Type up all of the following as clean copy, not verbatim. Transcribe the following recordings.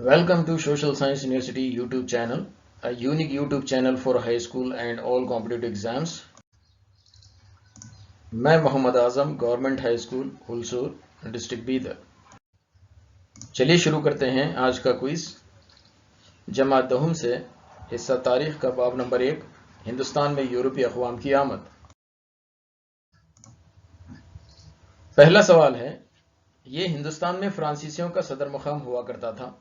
Welcome to Social Science University YouTube channel, a unique YouTube channel for high school and all competitive exams. मैं Mohammad Azam government high school Hulsoor district Bidar. चलिए शुरू करते हैं आज का quiz. जमात दहुम से हिस्सा तारीख का बाब नंबर 1, हिंदुस्तान में यूरोपीय अक़वाम की आमद। पहला सवाल है, ये हिंदुस्तान में फ्रांसीसियों का सदर मुकाम हुआ करता था।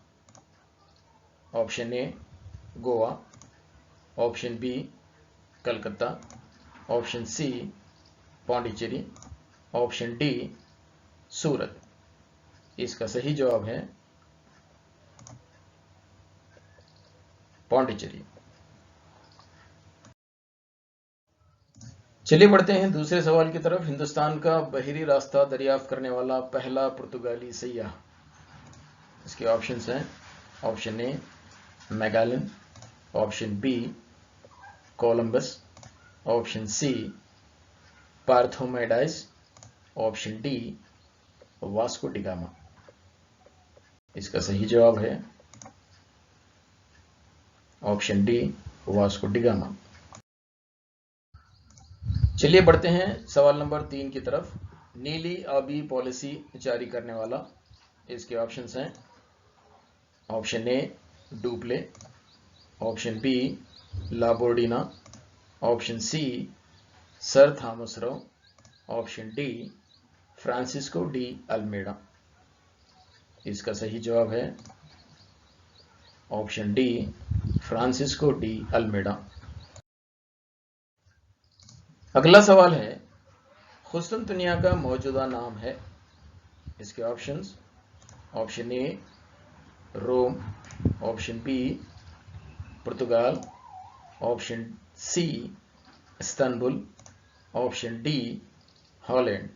Option A Goa, option B Calcutta, option C Pondicherry, option D Surat. इसका सही जवाब है पौंडीचेरी। चलिए बढ़ते हैं दूसरे सवाल की तरफ। हिंदुस्तान का बहरी रास्ता दरियाफ्त करने वाला पहला पुर्तगाली सैयाह। इसके ऑप्शंस हैं option A Magellan, option B Columbus, option C Bartholomew Dias, option D Vasco da Gama. इसका सही जवाब है option D Vasco da Gama. चलिए बढ़ते हैं सवाल नंबर 3 की तरफ। नीली आबी पॉलिसी जारी करने वाला। इसके ऑप्शंस हैं option A Dupleix, option B La Bourdonnais, option C sir Thomas Roe, option D Francisco de Almeida. इसका सही जवाब है option D Francisco de Almeida. अगला सवाल है, कुस्तुनतुनिया का मौजूदा नाम है। इसके options option A Rome, option B Portugal, option C Istanbul, option D Holland.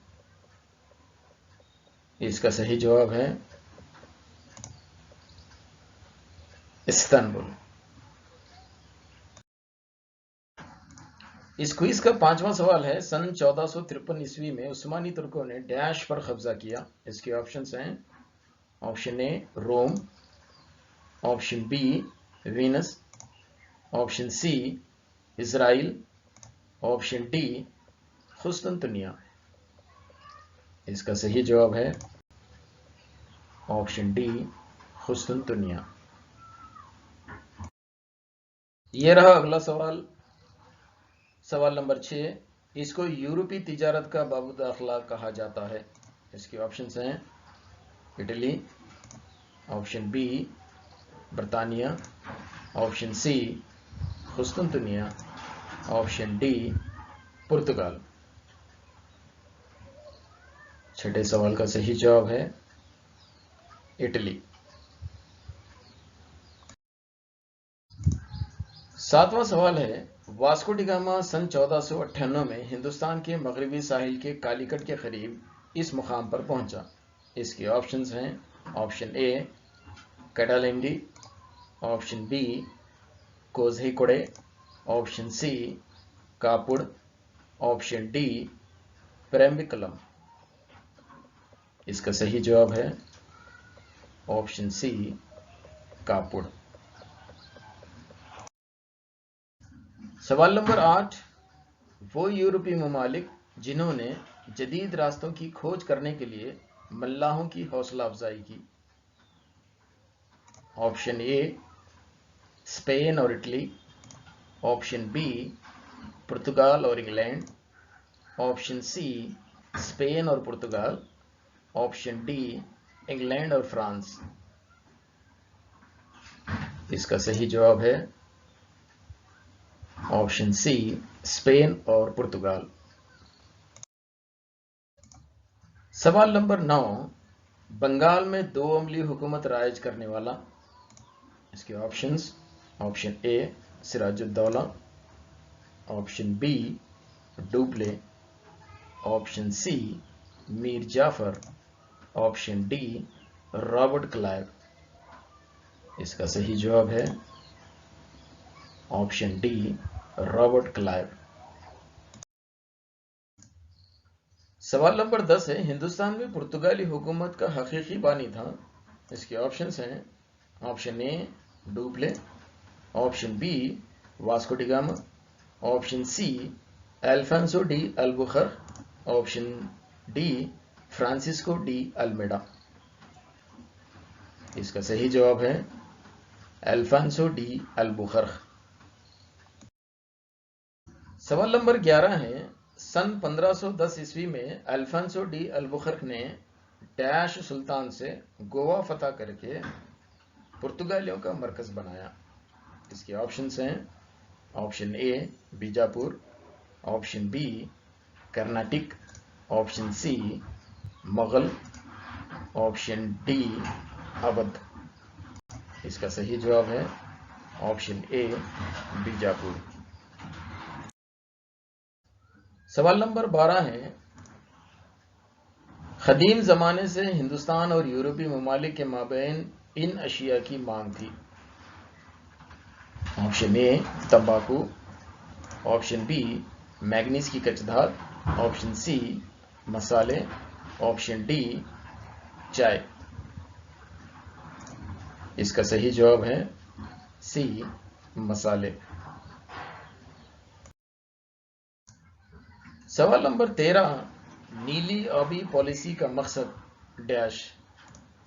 इसका सही जवाब है इस्तांबुल। इस क्विज का 5वां सवाल है, सन 1453 ईस्वी में उस्मानी तुर्कों ने डैश पर कब्जा किया। इसके ऑप्शंस हैं option A Rome, option B Venus, option C Israel, option D कुस्तुनतुनिया। इसका सही जवाब है ऑप्शन डी कुस्तुनतुनिया। ये रहा अगला सवाल, सवाल नंबर 6। इसको यूरोपीय तिजारत का बाबू दाखिला कहा जाता है। इसके ऑप्शंस हैं इटली, ऑप्शन बी बर्तानिया, ऑप्शन सी कुस्तुनतुनिया, ऑप्शन डी पुर्तगाल। छठे सवाल का सही जवाब है इटली। 7वां सवाल है, वास्को डी गामा सन 1498 में हिंदुस्तान के मगरबी साहिल के कालीकट के करीब इस मुकाम पर पहुंचा। इसके ऑप्शंस हैं option A Kadalundi, option B Kozhikode, option C Kappad, option D Parambikulam. इसका सही जवाब है ऑप्शन सी कापुड़। सवाल नंबर 8, वो यूरोपीय ममालिक जिन्होंने जदीद रास्तों की खोज करने के लिए मल्लाहों की हौसला अफजाई की। ऑप्शन ए स्पेन और इटली, ऑप्शन बी पुर्तगाल और इंग्लैंड, ऑप्शन सी स्पेन और पुर्तगाल, ऑप्शन डी इंग्लैंड और फ्रांस। इसका सही जवाब है ऑप्शन सी स्पेन और पुर्तगाल। सवाल नंबर 9, बंगाल में दो अमली हुकूमत राइज करने वाला। इसके options option A Sirajuddaula, option B Dupleix, option C Mir Jafar, option D Robert Clive. इसका सही जवाब है ऑप्शन डी रॉबर्ट क्लाइव। सवाल नंबर 10 है, हिंदुस्तान में पुर्तगाली हुकूमत का हकीकी बानी था। इसके ऑप्शंस हैं option A Dupleix, option B Vasco da Gama, option C Alfonso de Albuquerque, option D Francisco de Almeida. इसका सही जवाब है अल्फांसो डी अल्बुकर्क। सवाल नंबर 11 है, सन 1510 ईस्वी में अल्फांसो डी अल्बुकर्क ने डैश सुल्तान से गोवा फतह करके पुर्तगालियों का मरकज बनाया। इसके ऑप्शंस हैं option A Bijapur, option B Karnataka, option C Mughal, option D Awadh. इसका सही जवाब है ऑप्शन ए बीजापुर। सवाल नंबर 12 है, कदीम ज़माने से हिंदुस्तान और यूरोपीय ममालिक के माबैन इन अशिया की मांग थी। ऑप्शन ए तंबाकू, ऑप्शन बी मैग्नीज की कचधार, ऑप्शन सी मसाले, ऑप्शन डी चाय। इसका सही जवाब है सी मसाले। सवाल नंबर 13, नीली आबी पॉलिसी का मकसद डैश।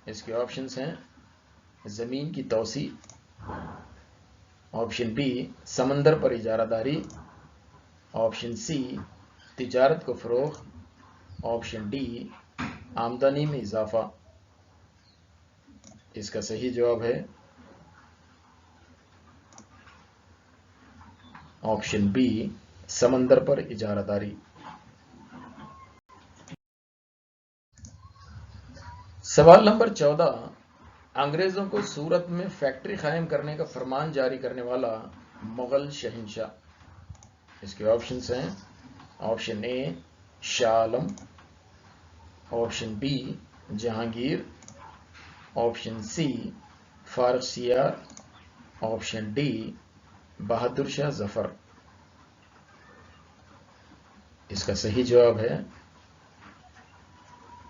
इसके ऑप्शंस हैं जमीन की तोसी, ऑप्शन बी समंदर पर इजारादारी, ऑप्शन सी तिजारत को फरोग, ऑप्शन डी आमदनी में इजाफा। इसका सही जवाब है ऑप्शन बी समंदर पर इजारादारी। सवाल नंबर 14, अंग्रेजों को सूरत में फैक्ट्री कायम करने का फरमान जारी करने वाला मुगल शहंशाह। इसके ऑप्शंस हैं option A Shah Alam, option B Jahangir, option C Farrukh Siyar, option D Bahadur Shah Zafar. इसका सही जवाब है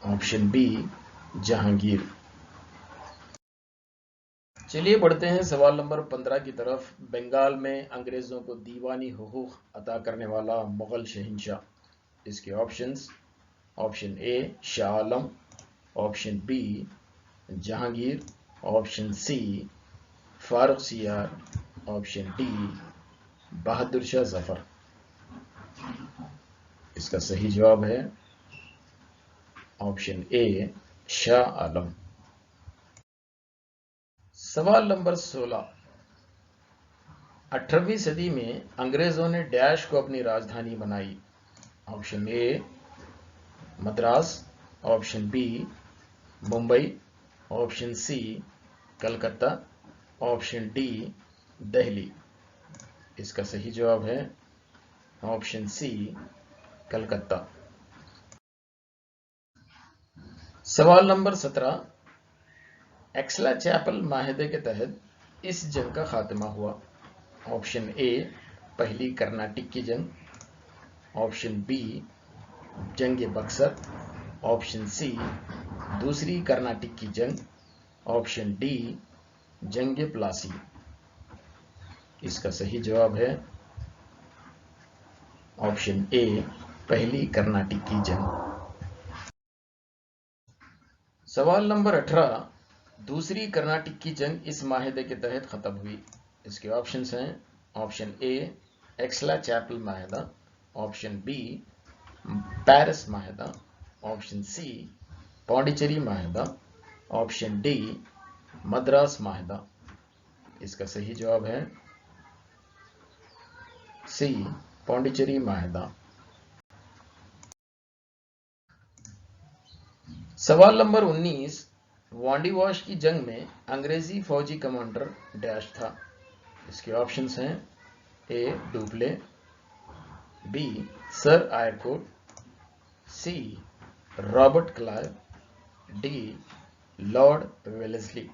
ऑप्शन बी जहांगीर। चलिए बढ़ते हैं सवाल नंबर 15 की तरफ। बंगाल में अंग्रेजों को दीवानी हुकूक अता करने वाला मुगल शहंशाह। इसके options option A Shah Alam, option B Jahangir, option C Farrukh Siyar, option D Bahadur Shah Zafar. इसका सही जवाब है ऑप्शन ए शाह आलम। सवाल नंबर 16, 18वीं सदी में अंग्रेजों ने डैश को अपनी राजधानी बनाई। Option A Madras, option B Mumbai, option C Calcutta, option D Delhi. इसका सही जवाब है ऑप्शन सी कलकत्ता। सवाल नंबर 17, एक्सला चैपल माहिदे के तहत इस जंग का खात्मा हुआ। ऑप्शन ए पहली कर्नाटक की जंग, ऑप्शन बी जंग बक्सर, ऑप्शन सी दूसरी कर्नाटक की जंग, ऑप्शन डी जंग प्लासी। इसका सही जवाब है ऑप्शन ए पहली कर्नाटक की जंग। सवाल नंबर 18, दूसरी कर्नाटक की जंग इस माहिदे के तहत खत्म हुई। इसके ऑप्शंस हैं ऑप्शन ए एक्सला चैपल माहिदा, ऑप्शन बी पेरिस माहिदा, ऑप्शन सी पौंडीचेरी माहिदा, ऑप्शन डी मद्रास माहिदा। इसका सही जवाब है सी पौंडीचेरी माहिदा। सवाल नंबर 19, वांडीवाश की जंग में अंग्रेजी फौजी कमांडर डैश था। इसके ऑप्शंस हैं A Dupleix, B sir Eyre Coote, C Robert Clive, D Lord Wellesley.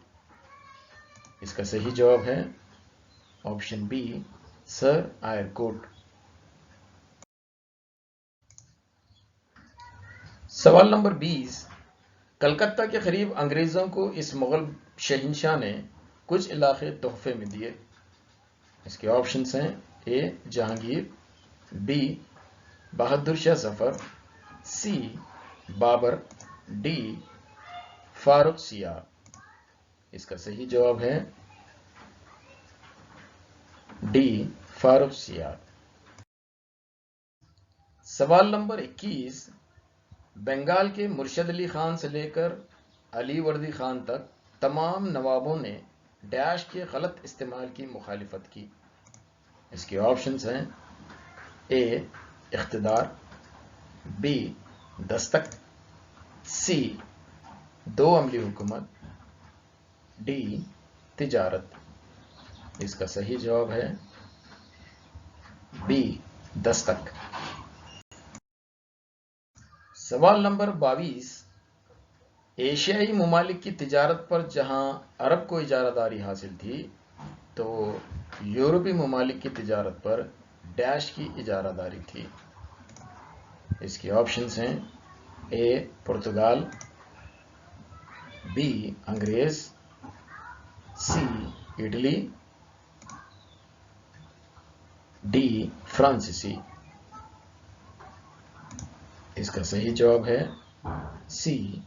इसका सही जवाब है ऑप्शन बी सर आयरकोट। सवाल नंबर 20, कलकत्ता के करीब अंग्रेजों को इस मुगल शहंशाह ने کچھ علاقے تحفے میں دیے؟ اس کے آپشنز ہیں A Jahangir, B Bahadur Shah Zafar, C Babur, D Farrukh Siyar. اس کا صحیح جواب ہے ڈی فاروق سیار۔ سوال نمبر 21، بنگال کے مرشد علی خان سے لے کر علی وردی خان تک تمام نوابوں نے ڈیش کے غلط استعمال کی مخالفت کی؟ اس کے آپشنز ہیں اے اقتدار، بی دستک، سی دو عملی حکومت، ڈی تجارت۔ اس کا صحیح جواب ہے بی دستک۔ سوال نمبر 22، ایشیائی ممالک کی تجارت پر جہاں عرب کو اجارہ داری حاصل تھی تو یورپی ممالک کی تجارت پر ڈیش کی اجارہ داری تھی؟ اس کی آپشنز ہیں اے پرتگال، بی انگریز، سی اٹلی، ڈی فرانسیسی۔ اس کا صحیح جواب ہے سی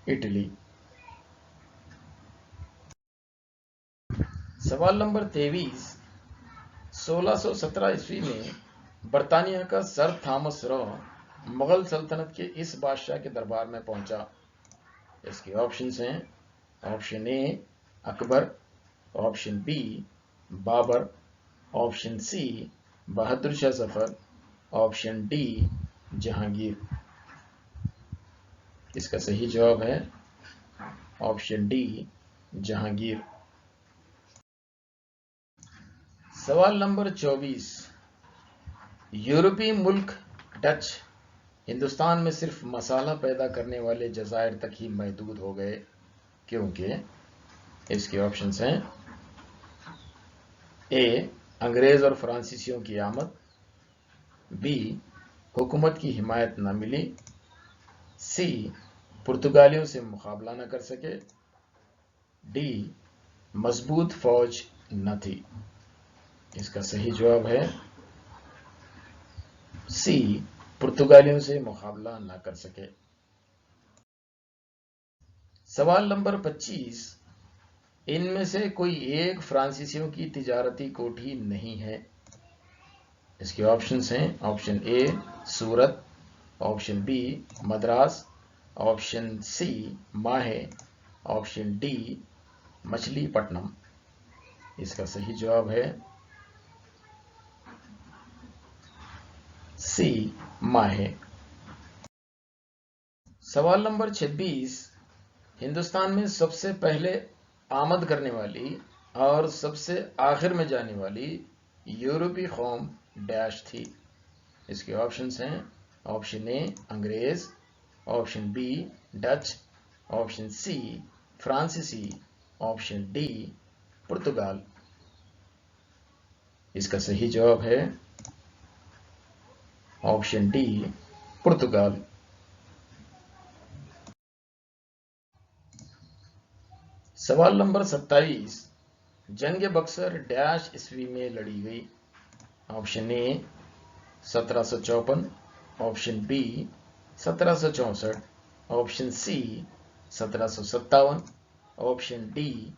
اٹلی۔ سوال نمبر 23، 1617 عیسوی میں برطانیہ کا سر تھامس رو مغل سلطنت کے اس بادشاہ کے دربار میں پہنچا؟ اس کے آپشنز ہیں option A Akbar, option B Babur, option C Bahadur Shah Zafar, option D Jahangir. اس کا صحیح جواب ہے آپشن ڈی جہانگیر۔ سوال نمبر 24، یورپی ملک ڈچ ہندوستان میں صرف مسالہ پیدا کرنے والے جزائر تک ہی محدود ہو گئے کیونکہ؟ اس کے آپشنز ہیں اے انگریز اور فرانسیسیوں کی آمد، بی حکومت کی حمایت نہ ملی، سی پرتگالیوں سے مقابلہ نہ کر سکے، ڈی مضبوط فوج نہ تھی۔ اس کا صحیح جواب ہے سی پرتگالیوں سے مقابلہ نہ کر سکے۔ سوال نمبر 25، ان میں سے کوئی ایک فرانسیسیوں کی تجارتی کوٹھی نہیں ہے؟ اس کے آپشنز ہیں option A Surat, option B Madras, option C Mahe, option D Machilipatnam. اس کا صحیح جواب ہے سی ماہے۔ سوال نمبر 26، ہندوستان میں سب سے پہلے آمد کرنے والی اور سب سے آخر میں جانے والی یورپی قوم ڈیش تھی؟ اس کے آپشنز ہیں آپشن اے انگریز، option B Dutch, option C فرانسیسی، آپشن ڈی پرتگال۔ اس کا صحیح جواب ہے آپشن ڈی پرتگال۔ سوال نمبر 27، جنگ بکسر ڈیش عیسوی میں لڑی گئی؟ Option A 1754، option B 1764، option C 1757، option D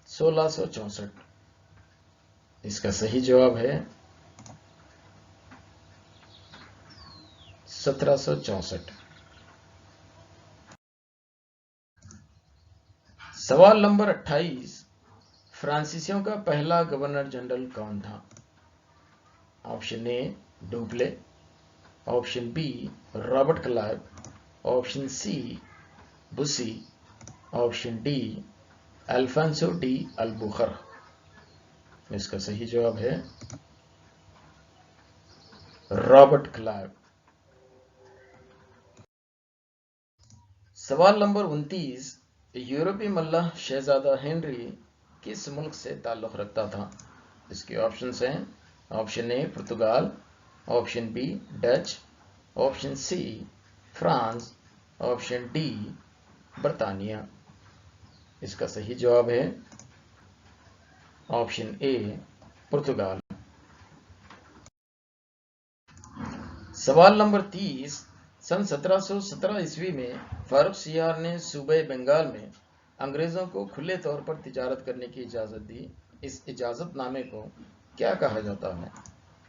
1664۔ اس کا صحیح جواب ہے 1764۔ سوال نمبر 28، فرانسیسیوں کا پہلا گورنر جنرل کون تھا؟ Option A Dupleix, option B Robert Clive, option C Bussy, option D Alfonso de Albuquerque. اس کا صحیح جواب ہے رابرٹ کلائیو۔ سوال نمبر 29، یورپی ملح شہزادہ ہنری کس ملک سے تعلق رکھتا تھا؟ اس کے آپشنز ہیں option A Portugal, option B Dutch, option C France, option D برطانیہ۔ اس کا صحیح جواب ہے ऑप्शन ए पुर्तगाल। सवाल नंबर 30, सन 1717 ईस्वी में फारुखसियार ने सूबे बंगाल में अंग्रेजों को खुले तौर पर तिजारत करने की इजाजत दी। इस इजाजतनामे को क्या कहा जाता है?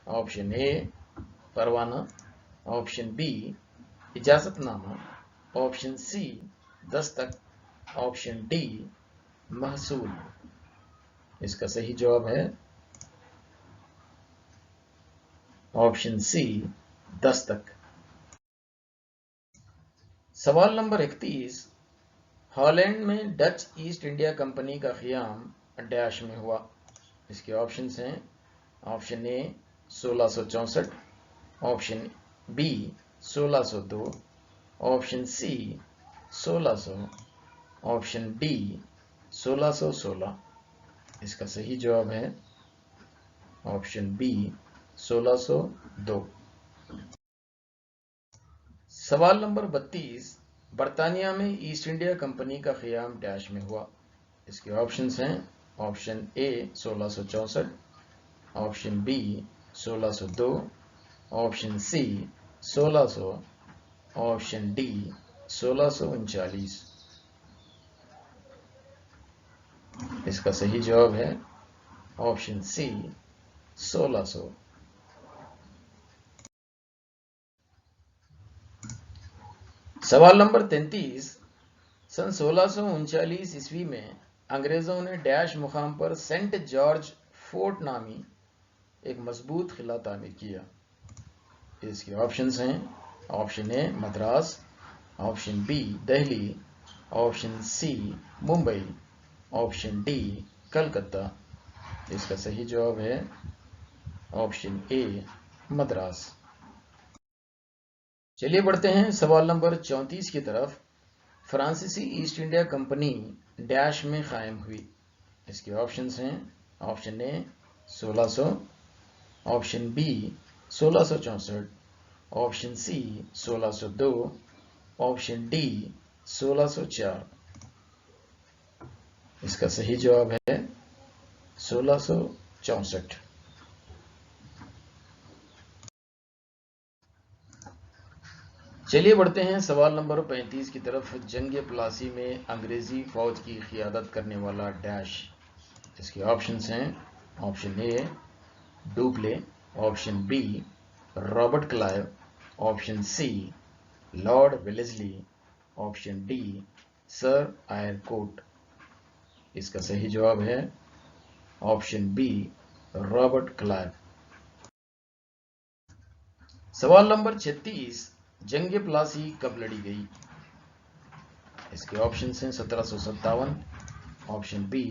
ऑप्शन ए परवाना, ऑप्शन बी इजाजतनामा, ऑप्शन सी दस्तक, ऑप्शन डी महसूल। इसका सही जवाब है ऑप्शन सी दस्तक। सवाल नंबर 31, हॉलैंड में डच ईस्ट इंडिया कंपनी का क़याम डैश में हुआ। इसके ऑप्शंस हैं option A 1664, option B 1602, option C 1600, option D 1616। इसका सही जवाब है ऑप्शन बी 1602। सवाल नंबर 32, बरतानिया में ईस्ट इंडिया कंपनी का क़याम डैश में हुआ। इसके ऑप्शंस हैं option A 1664, option B 1602, option C 1600, option D 1639। इसका सही जवाब है ऑप्शन सी 1600। सवाल नंबर 33, सन 1639 ईस्वी में अंग्रेजों ने डैश मुकाम पर सेंट जॉर्ज फोर्ट नामी एक मजबूत किला तामीर किया। इसके ऑप्शंस हैं option A Madras, option B Delhi, option C Mumbai, option D Calcutta. इसका सही जवाब है ऑप्शन ए मद्रास। चलिए बढ़ते हैं सवाल नंबर 34 की तरफ। फ्रांसीसी ईस्ट इंडिया कंपनी डैश में कायम हुई। इसके ऑप्शंस हैं option A 1600, option B 1664, option C 1602, option D 1604। इसका सही जवाब है 1664। चलिए बढ़ते हैं सवाल नंबर 35 की तरफ। जंग प्लासी में अंग्रेजी फौज की क़ियादत करने वाला डैश। इसके ऑप्शंस हैं option A Dupleix, option B Robert Clive, option C Lord Wellesley, option D sir Eyre Coote. इसका सही जवाब है ऑप्शन बी रॉबर्ट क्लाइव। सवाल नंबर 36, जंग प्लासी कब लड़ी गई? इसके ऑप्शन हैं 1757, option B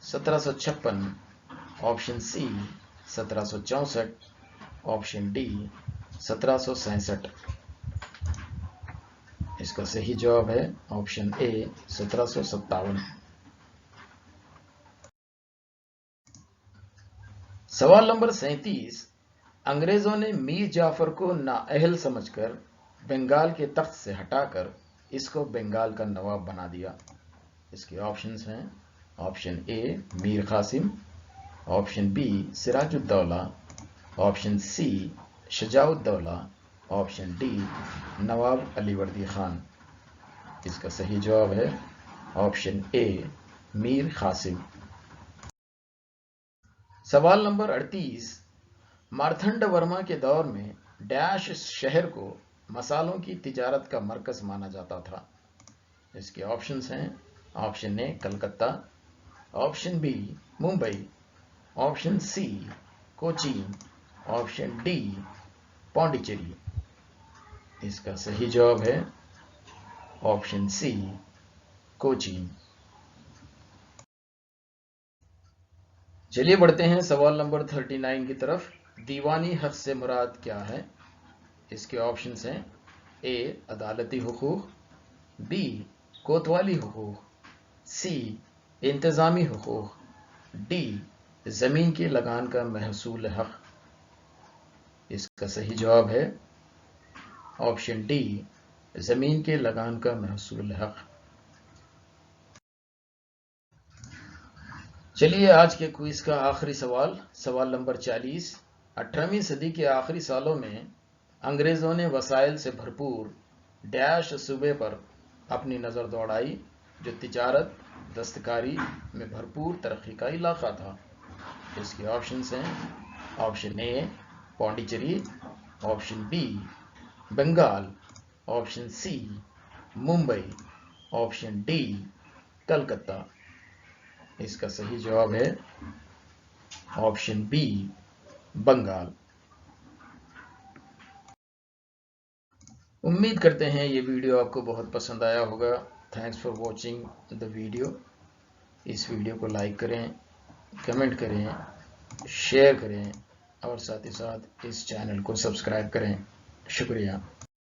1756, option C 1764, option D 1767। इसका सही जवाब है ऑप्शन ए 1757। सवाल नंबर 37, अंग्रेजों ने मीर जाफर को नाअहल समझकर बंगाल के तख्त से हटाकर इसको बंगाल का नवाब बना दिया। इसके ऑप्शंस हैं option A Mir Qasim, option B Sirajuddaula, option C Shujauddaula, option D Nawab Alivardi Khan. इसका सही जवाब है ऑप्शन ए मीर कासिम। सवाल नंबर 38, मार्तंड वर्मा के दौर में डैश शहर को मसालों की तिजारत का मरकज माना जाता था। इसके ऑप्शंस हैं option A Calcutta, option B Mumbai, option C Cochin, option D Pondicherry. इसका सही जवाब है ऑप्शन सी कोचीन। चलिए बढ़ते हैं सवाल नंबर 39 की तरफ। दीवानी हक से मुराद क्या है? इसके ऑप्शंस हैं ए अदालती हुकूक, बी कोतवाली हुकूक, सी इंतज़ामी हुकूक, डी ज़मीन के लगान का महसूल हक। इसका सही जवाब है ऑप्शन डी ज़मीन के लगान का महसूल हक। چلیے آج کے کوئز کا آخری سوال نمبر 40۔ 18ویں صدی کے آخری سالوں میں انگریزوں نے وسائل سے بھرپور ڈیش صوبے پر اپنی نظر دوڑائی جو تجارت دستکاری میں بھرپور ترقی کا علاقہ تھا۔ اس کے آپشنز ہیں: option A Pondicherry, option B Bengal, option C Mumbai, option D Calcutta. اس کا صحیح جواب ہے آپشن بی بنگال۔ امید کرتے ہیں یہ ویڈیو آپ کو بہت پسند آیا ہوگا۔ Thanks for watching the video. اس ویڈیو کو لائک کریں، کمنٹ کریں، شیئر کریں اور ساتھ ہی ساتھ اس چینل کو سبسکرائب کریں۔ شکریہ۔